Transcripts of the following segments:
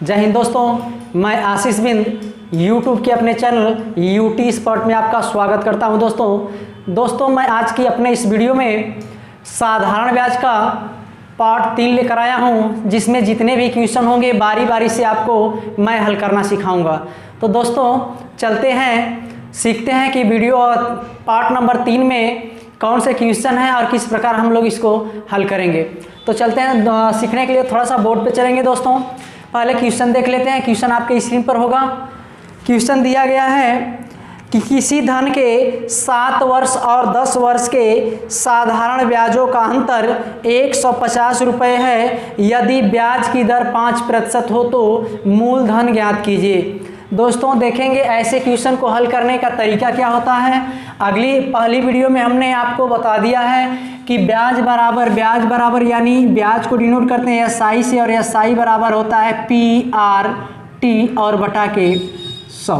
जय हिंद दोस्तों, मैं आशीष बिंद यूट्यूब के अपने चैनल यूटी स्पॉट में आपका स्वागत करता हूं। दोस्तों मैं आज की अपने इस वीडियो में साधारण ब्याज का पार्ट 3 लेकर आया हूं, जिसमें जितने भी क्वेश्चन होंगे बारी बारी से आपको मैं हल करना सिखाऊंगा। तो दोस्तों चलते हैं, सीखते हैं कि वीडियो पार्ट नंबर 3 में कौन से क्वेश्चन हैं और किस प्रकार हम लोग इसको हल करेंगे। तो चलते हैं, सीखने के लिए थोड़ा सा बोर्ड पे चलेंगे। दोस्तों पहले क्वेश्चन देख लेते हैं। क्वेश्चन आपके स्क्रीन पर होगा। क्वेश्चन दिया गया है कि किसी धन के 7 वर्ष और 10 वर्ष के साधारण ब्याजों का अंतर 150 रुपये है। यदि ब्याज की दर 5% हो तो मूलधन ज्ञात कीजिए। दोस्तों देखेंगे ऐसे क्वेश्चन को हल करने का तरीका क्या होता है। पहली वीडियो में हमने आपको बता दिया है कि ब्याज बराबर यानी ब्याज को डिनोट करते हैं SI से, और SI बराबर होता है PRT और बटा के 100।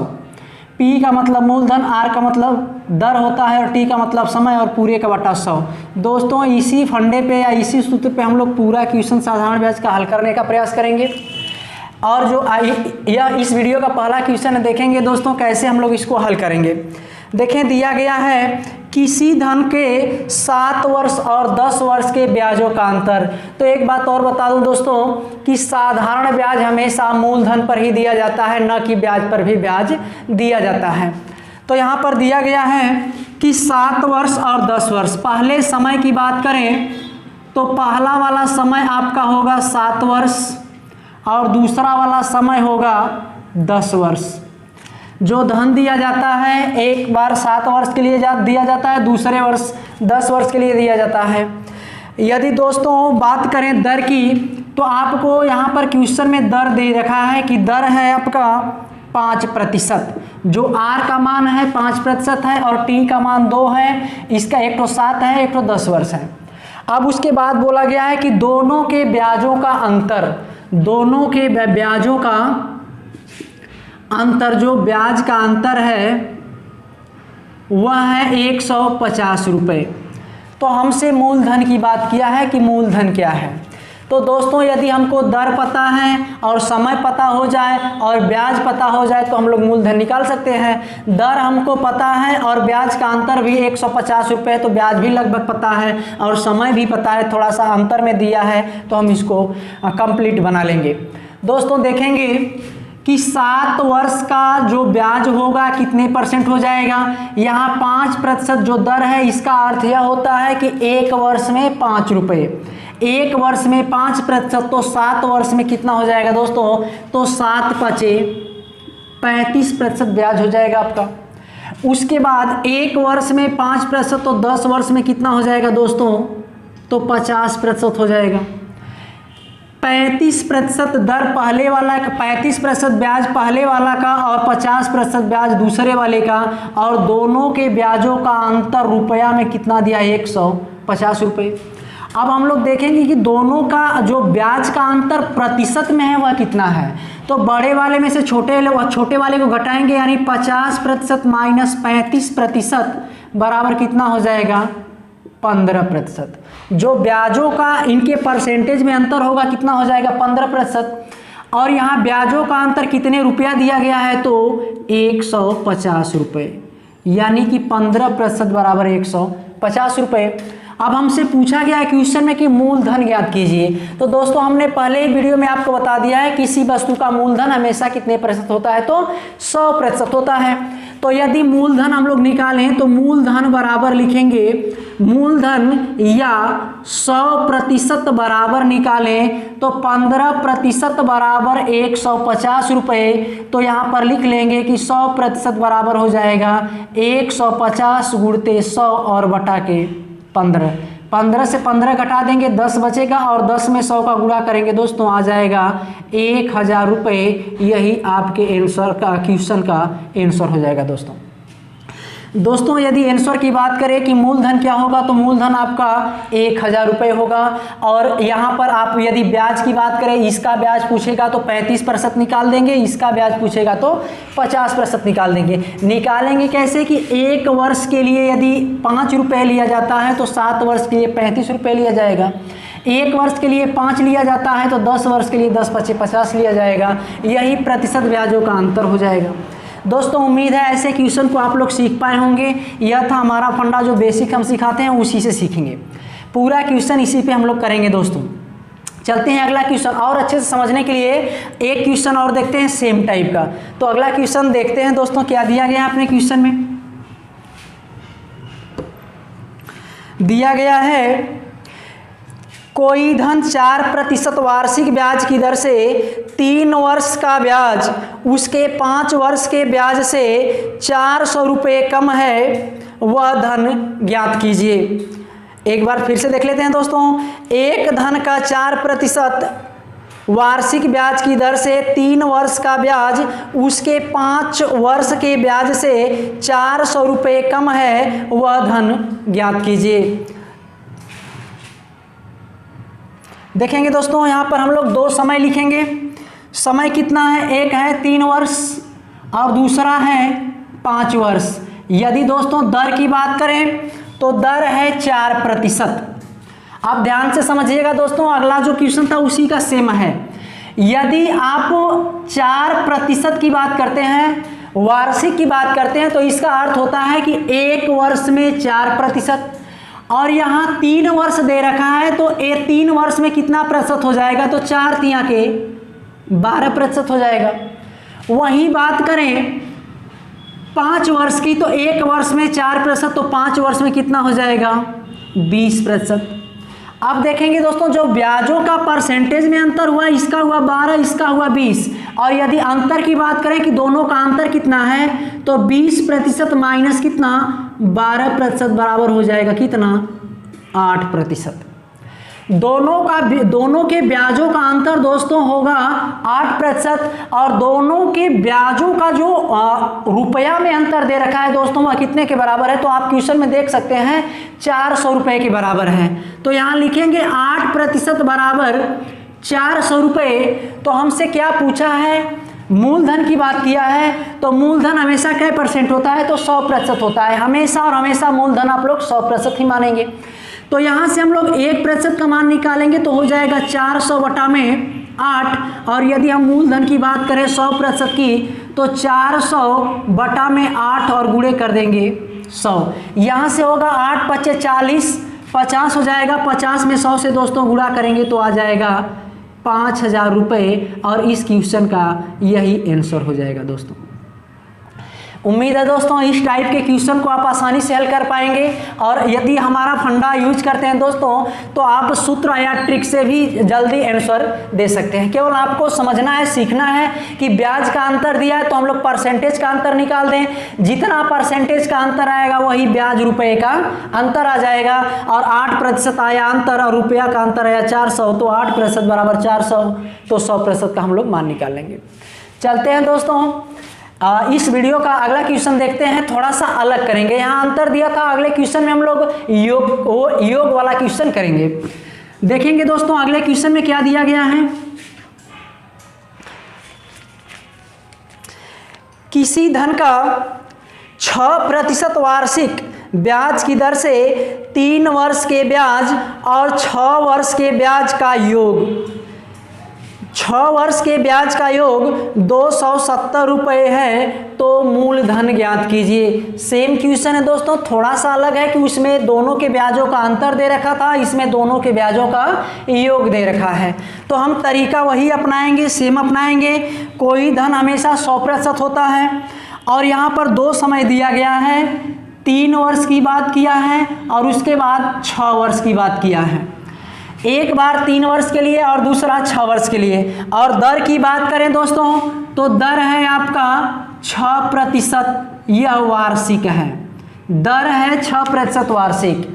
P का मतलब मूलधन, R का मतलब दर होता है और T का मतलब समय और पूरे का बटा 100। दोस्तों इसी फंडे पे या इसी सूत्र पे हम लोग पूरा क्वेश्चन साधारण ब्याज का हल करने का प्रयास करेंगे। और जो यह इस वीडियो का पहला क्वेश्चन देखेंगे दोस्तों कैसे हम लोग इसको हल करेंगे। देखें दिया गया है किसी धन के 7 वर्ष और 10 वर्ष के ब्याजों का अंतर। तो एक बात और बता दूं दोस्तों कि साधारण ब्याज हमेशा मूलधन पर ही दिया जाता है, न कि ब्याज पर भी ब्याज दिया जाता है। तो यहाँ पर दिया गया है कि 7 वर्ष और 10 वर्ष। पहले समय की बात करें तो पहला वाला समय आपका होगा 7 वर्ष और दूसरा वाला समय होगा 10 वर्ष। जो धन दिया जाता है एक बार 7 वर्ष के लिए दिया जाता है, दूसरे वर्ष 10 वर्ष के लिए दिया जाता है। यदि दोस्तों बात करें दर की तो आपको यहाँ पर क्वेश्चन में दर दे रखा है कि दर है आपका 5%। जो R का मान है 5% है और T का मान 2 है। इसका एक तो 7 है, एक तो 10 वर्ष है। अब उसके बाद बोला गया है कि दोनों के ब्याजों का अंतर, दोनों के ब्याजों का अंतर, जो ब्याज का अंतर है वह है 150 रुपये। तो हमसे मूलधन की बात किया है कि मूलधन क्या है। तो दोस्तों यदि हमको दर पता है और समय पता हो जाए और ब्याज पता हो जाए तो हम लोग मूलधन निकाल सकते हैं। दर हमको पता है और ब्याज का अंतर भी 150 रुपये, तो ब्याज भी लगभग पता है और समय भी पता है, थोड़ा सा अंतर में दिया है तो हम इसको कंप्लीट बना लेंगे। दोस्तों देखेंगे कि 7 वर्ष का जो ब्याज होगा कितने % हो जाएगा। यहाँ 5% जो दर है इसका अर्थ यह होता है कि 1 वर्ष में 5 रुपये। 1 वर्ष में 5%, तो 7 वर्ष में कितना हो जाएगा दोस्तों, तो 7 पचे 35% ब्याज हो जाएगा आपका। उसके बाद 1 वर्ष में 5%, तो 10 वर्ष में कितना हो जाएगा दोस्तों, तो 50% हो जाएगा। 35% दर पहले वाला का, 35% ब्याज पहले वाला का और 50% ब्याज दूसरे वाले का, और दोनों के ब्याजों का अंतर रुपया में कितना दिया, 150 रुपये। अब हम लोग देखेंगे कि दोनों का जो ब्याज का अंतर प्रतिशत में है वह कितना है। तो बड़े वाले में से छोटे वाले को घटाएंगे, यानी 50% माइनस 35% बराबर कितना हो जाएगा, 15%। जो ब्याजों का इनके परसेंटेज में अंतर होगा कितना हो जाएगा, 15%। और यहाँ ब्याजों का अंतर कितने रुपया दिया गया है, तो 150 रुपये, यानी कि 15% बराबर 150 रुपये। अब हमसे पूछा गया है क्वेश्चन में कि मूलधन ज्ञात कीजिए। तो दोस्तों हमने पहले ही वीडियो में आपको बता दिया है किसी वस्तु का मूलधन हमेशा कितने % होता है, तो 100% होता है। तो यदि मूलधन हम लोग निकालें तो मूलधन बराबर लिखेंगे, मूलधन या 100% बराबर निकालें तो 15% बराबर 150 रुपये। तो यहाँ पर लिख लेंगे कि 100% बराबर हो जाएगा 150 गुणते 100 और बटा के 15। 15 से 15 घटा देंगे 10 बचेगा, और 10 में 100 का गुणा करेंगे दोस्तों आ जाएगा 1000 रुपये। यही आपके आंसर का, क्वेश्चन का आंसर हो जाएगा दोस्तों यदि आंसर की बात करें कि मूलधन क्या होगा, तो मूलधन आपका 1000 रुपये होगा। और यहाँ पर आप यदि ब्याज की बात करें, इसका ब्याज पूछेगा तो 35% निकाल देंगे, इसका ब्याज पूछेगा तो 50% निकाल देंगे। निकालेंगे कैसे कि 1 वर्ष के लिए यदि 5 रुपये लिया जाता है तो 7 वर्ष के लिए 35 रुपये लिया जाएगा। 1 वर्ष के लिए 5 लिया जाता है तो 10 वर्ष के लिए 10 × 5 = 50 लिया जाएगा। यही प्रतिशत ब्याजों का अंतर हो जाएगा। दोस्तों उम्मीद है ऐसे क्वेश्चन को आप लोग सीख पाए होंगे। यह था हमारा फंडा, जो बेसिक हम सिखाते हैं उसी से सीखेंगे। पूरा क्वेश्चन इसी पे हम लोग करेंगे। दोस्तों चलते हैं अगला क्वेश्चन, और अच्छे से समझने के लिए एक क्वेश्चन और देखते हैं सेम टाइप का। तो अगला क्वेश्चन देखते हैं दोस्तों, क्या दिया गया है अपने क्वेश्चन में। दिया गया है कोई धन 4% वार्षिक ब्याज की दर से 3 वर्ष का ब्याज उसके 5 वर्ष के ब्याज से 400 रुपये कम है, वह धन ज्ञात कीजिए। एक बार फिर से देख लेते हैं दोस्तों। एक धन का 4% वार्षिक ब्याज की दर से 3 वर्ष का ब्याज उसके 5 वर्ष के ब्याज से 400 रुपये कम है, वह धन ज्ञात कीजिए। देखेंगे दोस्तों, यहाँ पर हम लोग 2 समय लिखेंगे। समय कितना है, एक है 3 वर्ष और दूसरा है 5 वर्ष। यदि दोस्तों दर की बात करें तो दर है 4%। आप ध्यान से समझिएगा दोस्तों, अगला जो क्वेश्चन था उसी का सेम है। यदि आप 4% की बात करते हैं, वार्षिक की बात करते हैं, तो इसका अर्थ होता है कि 1 वर्ष में 4%, और यहाँ 3 वर्ष दे रखा है तो 3 वर्ष में कितना प्रतिशत हो जाएगा, तो 4 तिया के 12% हो जाएगा। वही बात करें 5 वर्ष की, तो 1 वर्ष में 4%, तो 5 वर्ष में कितना हो जाएगा, 20%। अब देखेंगे दोस्तों, जो ब्याजों का परसेंटेज में अंतर हुआ, इसका हुआ 12, इसका हुआ 20, और यदि अंतर की बात करें कि दोनों का अंतर कितना है, तो 20% माइनस कितना, 12% बराबर हो जाएगा कितना, 8%। दोनों के ब्याजों का अंतर दोस्तों होगा 8%, और दोनों के ब्याजों का जो रुपया में अंतर दे रखा है दोस्तों, वह कितने के बराबर है, तो आप क्वेश्चन में देख सकते हैं 400 रुपये के बराबर है। तो यहाँ लिखेंगे 8% बराबर 400 रुपये। तो हमसे क्या पूछा है, मूलधन की बात किया है, तो मूलधन हमेशा क्या % होता है, तो 100% होता है हमेशा, और हमेशा मूलधन आप लोग 100% ही मानेंगे। तो यहाँ से हम लोग 1% का मान निकालेंगे तो हो जाएगा 400 बटा में 8, और यदि हम मूलधन की बात करें 100% की, तो 400 बटा में 8 और गुणे कर देंगे 100। यहाँ से होगा 8 × 5 = 40, 50 हो जाएगा। 50 में 100 से दोस्तों गुणा करेंगे तो आ जाएगा 5000 रुपये, और इस क्वेश्चन का यही आंसर हो जाएगा दोस्तों। उम्मीद है दोस्तों इस टाइप के क्वेश्चन को आप आसानी से हल कर पाएंगे, और यदि हमारा फंडा यूज करते हैं दोस्तों, तो आप सूत्र या ट्रिक से भी जल्दी आंसर दे सकते हैं। केवल आपको समझना है, सीखना है कि ब्याज का अंतर दिया है तो हम लोग परसेंटेज का अंतर निकाल दें। जितना परसेंटेज का अंतर आएगा वही ब्याज रुपये का अंतर आ जाएगा, और 8% आया अंतर और रुपया का अंतर आया 400, तो 8% बराबर 400, तो 100% का हम लोग मान निकाल लेंगे। चलते हैं दोस्तों, इस वीडियो का अगला क्वेश्चन देखते हैं, थोड़ा सा अलग करेंगे। यहाँ अंतर दिया था, अगले क्वेश्चन में हम लोग योग वाला क्वेश्चन करेंगे। देखेंगे दोस्तों अगले क्वेश्चन में क्या दिया गया है। किसी धन का 6% वार्षिक ब्याज की दर से 3 वर्ष के ब्याज और 6 वर्ष के ब्याज का योग, 6 वर्ष के ब्याज का योग 270 रुपये है, तो मूलधन ज्ञात कीजिए। सेम क्वेश्चन है दोस्तों, थोड़ा सा अलग है कि उसमें दोनों के ब्याजों का अंतर दे रखा था, इसमें दोनों के ब्याजों का योग दे रखा है। तो हम तरीका वही अपनाएंगे, सेम अपनाएंगे। कोई धन हमेशा 100% होता है, और यहाँ पर 2 समय दिया गया है, 3 वर्ष की बात किया है और उसके बाद 6 वर्ष की बात किया है। एक बार 3 वर्ष के लिए और दूसरा 6 वर्ष के लिए। और दर की बात करें दोस्तों, तो दर है आपका 6%, यह वार्षिक है, दर है 6% वार्षिक।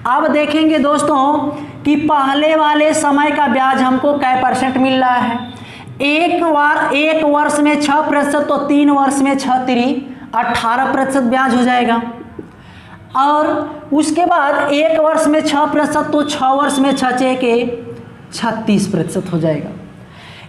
अब देखेंगे दोस्तों कि पहले वाले समय का ब्याज हमको कै % मिल रहा है। एक वर्ष में 6%, तो 3 वर्ष में 6 × 3 = 18% ब्याज हो जाएगा। और उसके बाद 1 वर्ष में 6%, तो 6 वर्ष में 6 × 6 = 36% हो जाएगा।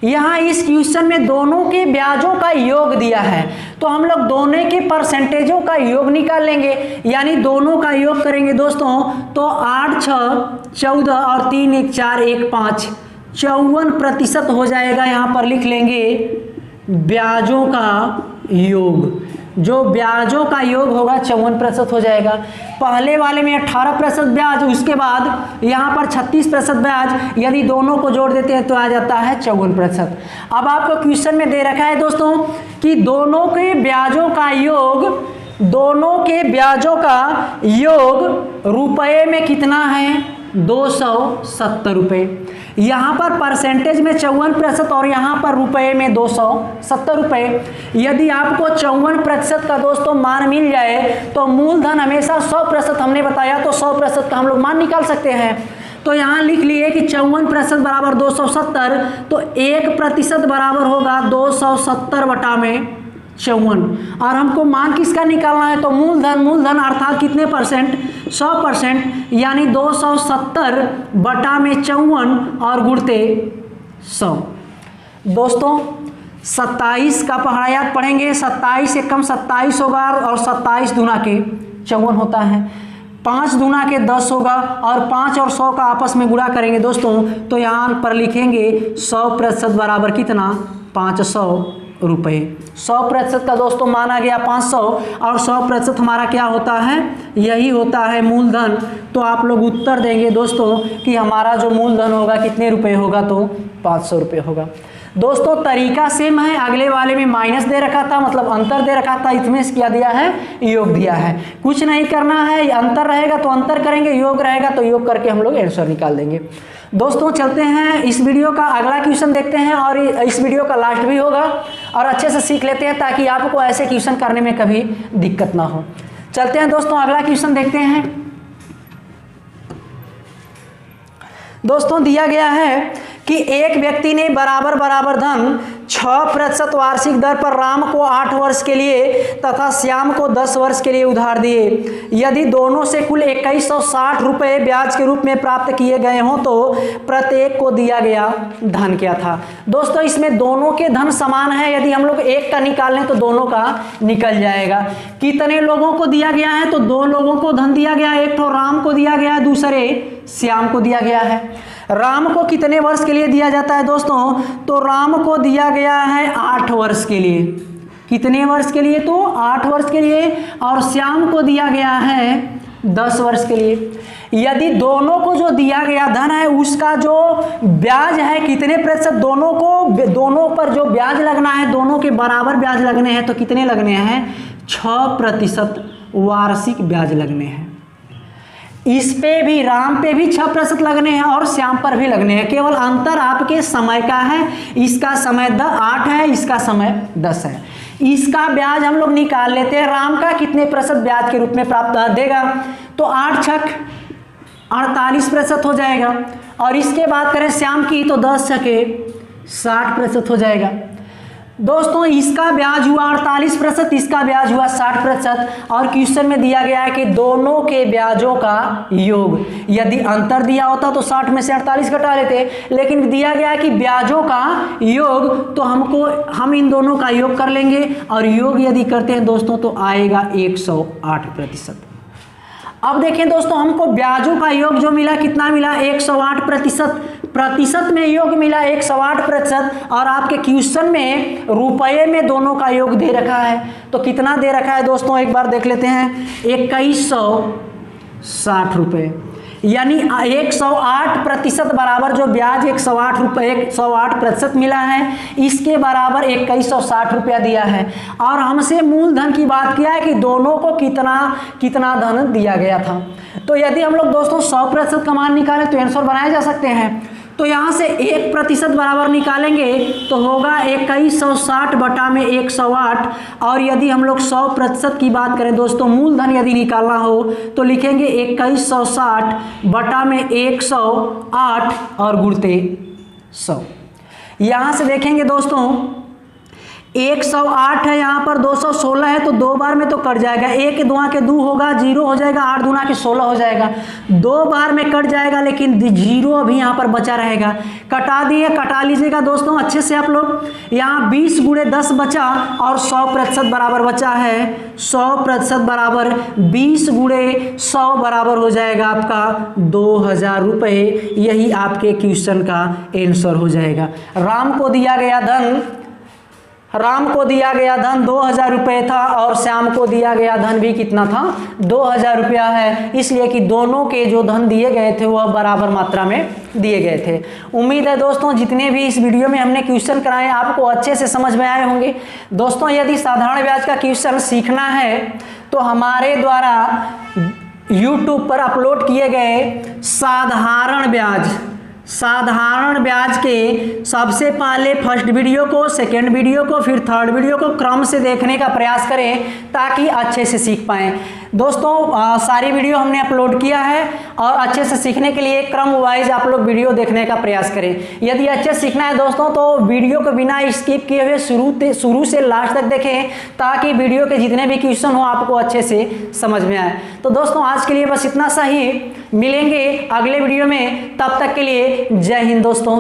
यहाँ इस क्वेश्चन में दोनों के ब्याजों का योग दिया है, तो हम लोग दोनों के परसेंटेजों का योग निकाल लेंगे, यानी दोनों का योग करेंगे दोस्तों तो 8 6 14 और 3 1 4 1 5 54% हो जाएगा। यहाँ पर लिख लेंगे ब्याजों का योग, जो ब्याजों का योग होगा 54% हो जाएगा। पहले वाले में 18% ब्याज, उसके बाद यहाँ पर 36% ब्याज, यदि दोनों को जोड़ देते हैं तो आ जाता है 54%। अब आपको क्वेश्चन में दे रखा है दोस्तों कि दोनों के ब्याजों का योग, दोनों के ब्याजों का योग रुपए में कितना है 270 रुपये। यहाँ पर परसेंटेज में 54% और यहाँ पर रुपए में 270 रुपये। यदि आपको 54% का दोस्तों मान मिल जाए तो मूलधन हमेशा 100%, हमने बताया तो 100% का हम लोग मान निकाल सकते हैं। तो यहाँ लिख लिए कि 54% बराबर 270, तो 1% बराबर होगा 270 बटा में 54। और हमको मान किसका निकालना है तो मूलधन अर्थात कितने परसेंट 100%, यानी 270 बटा में 54 और गुणते 100। दोस्तों 27 का पहाड़ियात पढ़ेंगे, 27 से कम 27 होगा और 27 दूना के 54 होता है, 5 दूना के 10 होगा और 5 और 100 का आपस में गुणा करेंगे दोस्तों, तो यहाँ पर लिखेंगे 100% बराबर कितना 500 रुपये। 100% का दोस्तों माना गया 500 और 100% हमारा क्या होता है, यही होता है मूलधन। तो आप लोग उत्तर देंगे दोस्तों कि हमारा जो मूलधन होगा कितने रुपए होगा तो 500 रुपये होगा। दोस्तों तरीका सेम है, अगले वाले में माइनस दे रखा था, मतलब अंतर दे रखा था, इसमें क्या दिया है योग दिया है। कुछ नहीं करना है, अंतर रहेगा तो अंतर करेंगे, योग रहेगा तो योग करके हम लोग आंसर निकाल देंगे। दोस्तों चलते हैं इस वीडियो का अगला क्वेश्चन देखते हैं, और इस वीडियो का लास्ट भी होगा, और अच्छे से सीख लेते हैं ताकि आपको ऐसे क्वेश्चन करने में कभी दिक्कत ना हो। चलते हैं दोस्तों अगला क्वेश्चन देखते हैं। दोस्तों दिया गया है कि एक व्यक्ति ने बराबर धन 6% वार्षिक दर पर राम को 8 वर्ष के लिए तथा श्याम को 10 वर्ष के लिए उधार दिए। यदि दोनों से कुल 2160 रुपये ब्याज के रूप में प्राप्त किए गए हों तो प्रत्येक को दिया गया धन क्या था। दोस्तों इसमें दोनों के धन समान है, यदि हम लोग एक का निकाल लें तो दोनों का निकल जाएगा। कितने लोगों को दिया गया है तो 2 लोगों को धन दिया गया है, एक तो राम को दिया गया है, दूसरे श्याम को दिया गया है। राम को कितने वर्ष के लिए दिया जाता है दोस्तों, तो राम को दिया गया है 8 वर्ष के लिए। कितने वर्ष के लिए तो 8 वर्ष के लिए, और श्याम को दिया गया है 10 वर्ष के लिए। यदि दोनों को जो दिया गया धन है उसका जो ब्याज है कितने प्रतिशत, दोनों पर जो ब्याज लगना है, दोनों के बराबर ब्याज लगने हैं, तो कितने लगने हैं 6% वार्षिक ब्याज लगने हैं। इस पे भी राम पे भी 6% लगने हैं और श्याम पर भी लगने हैं, केवल अंतर आपके समय का है। इसका समय 8 है, इसका समय 10 है। इसका ब्याज हम लोग निकाल लेते हैं, राम का कितने प्रतिशत ब्याज के रूप में प्राप्त देगा, तो 8 छक 48% हो जाएगा, और इसके बात करें श्याम की तो 10 छके 60% हो जाएगा। दोस्तों इसका ब्याज हुआ 48%, इसका ब्याज हुआ 60%, और क्वेश्चन में दिया गया है कि दोनों के ब्याजों का योग। यदि अंतर दिया होता तो 60 में से 48 घटा लेते, लेकिन दिया गया है कि ब्याजों का योग, तो हम इन दोनों का योग कर लेंगे, और योग यदि करते हैं दोस्तों तो आएगा 108%। अब देखें दोस्तों हमको ब्याजों का योग जो मिला कितना मिला 108%, प्रतिशत में योग मिला 108%, और आपके क्वेश्चन में रुपये में दोनों का योग दे रखा है। तो कितना दे रखा है दोस्तों एक बार देख लेते हैं, 2160 रुपये, यानी 108% बराबर जो ब्याज 108 रुपये 108% मिला है, इसके बराबर 2160 रुपया दिया है। और हमसे मूलधन की बात किया है कि दोनों को कितना धन दिया गया था। तो यदि हम लोग दोस्तों 100% का मान निकालें तो आंसर बनाए जा सकते हैं। तो यहाँ से 1% बराबर निकालेंगे तो होगा 2160 बटा में 108, और यदि हम लोग 100% की बात करें दोस्तों, मूलधन यदि निकालना हो तो लिखेंगे 2160 बटा में 108 और गुणते 100। यहाँ से देखेंगे दोस्तों 108 है, यहाँ पर 216 है, तो 2 बार में तो कट जाएगा। 1 दूना के 2 होगा, 0 हो जाएगा, 8 दूना के 16 हो जाएगा। 2 बार में कट जाएगा, लेकिन 0 अभी यहाँ पर बचा रहेगा। कटा दिए, कटा लीजिएगा दोस्तों अच्छे से आप लोग। यहाँ 20 गुणे 10 बचा और 100% बराबर बचा है। 100% बराबर 20 गुणे 100 बराबर हो जाएगा आपका 2000 रुपये। यही आपके क्वेश्चन का आंसर हो जाएगा। राम को दिया गया धन 2000 रुपये था और श्याम को दिया गया धन भी कितना था, 2000 रुपया है। इसलिए कि दोनों के जो धन दिए गए थे वह बराबर मात्रा में दिए गए थे। उम्मीद है दोस्तों जितने भी इस वीडियो में हमने क्वेश्चन कराए आपको अच्छे से समझ में आए होंगे। दोस्तों यदि साधारण ब्याज का क्वेश्चन सीखना है तो हमारे द्वारा YouTube पर अपलोड किए गए साधारण ब्याज के सबसे पहले फर्स्ट वीडियो को, सेकेंड वीडियो को, फिर थर्ड वीडियो को क्रम से देखने का प्रयास करें ताकि अच्छे से सीख पाएँ। दोस्तों सारी वीडियो हमने अपलोड किया है और अच्छे से सीखने के लिए क्रम वाइज आप लोग वीडियो देखने का प्रयास करें। यदि अच्छे से सीखना है दोस्तों तो वीडियो को बिना स्किप किए हुए शुरू से लास्ट तक देखें ताकि वीडियो के जितने भी क्वेश्चन हो आपको अच्छे से समझ में आए। तो दोस्तों आज के लिए बस इतना सा ही, मिलेंगे अगले वीडियो में, तब तक के लिए जय हिंद दोस्तों।